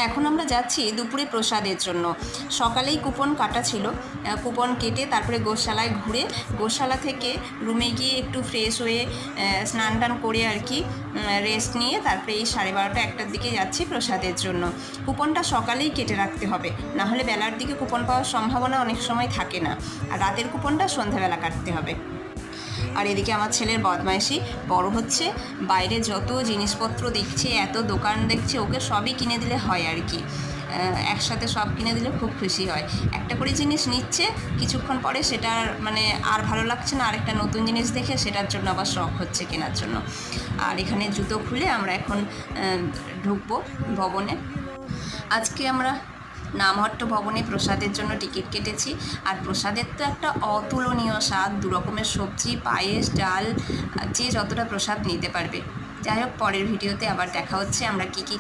এখন আমরা যাচ্ছি দুপুরে প্রসাদের জন্য। সকালেই কুপন কাটা ছিল, কুপন কেটে তারপরে গোশালায় ঘুরে গোশালা থেকে রুমে গিয়ে একটু ফ্রেশ হয়ে স্নান টান করে আর কি রেস্ট নিয়ে তারপরে এই 12:30 1টার দিকে যাচ্ছি প্রসাদের জন্য। কুপনটা সকালেই কেটে রাখতে হবে, নাহলে বেলার দিকে কুপন পাওয়ার সম্ভাবনা অনেক সময় থাকে না, আর রাতের কুপনটা সন্ধ্যাবেলা কাটতে হবে। আর এদিকে আমার ছেলের বদমাইশি বড় হচ্ছে, বাইরে যত জিনিসপত্র দেখছে, এত দোকান দেখছে, ওকে সবই কিনে দিলে হয় আর কি। একসাথে সব কিনে দিলে খুব খুশি হয়। একটা করে জিনিস নিচ্ছে, কিছুক্ষণ পরে সেটার মানে আর ভালো লাগছে না, আরেকটা নতুন জিনিস দেখে সেটার জন্য আবার শখ হচ্ছে কেনার জন্য। আর এখানে জুতো খুলে আমরা এখন ঢুকবো ভবনে। আজকে আমরা নামহট্ট ভবনে প্রসাদের জন্য টিকিট কেটেছি। আর প্রসাদের তো একটা অতুলনীয় স্বাদ, 2 রকমের সবজি, পায়েস, ডাল, যে যতটা প্রসাদ নিতে পারবে। যাই হোক, পরের ভিডিওতে আবার দেখা হচ্ছে আমরা কী কী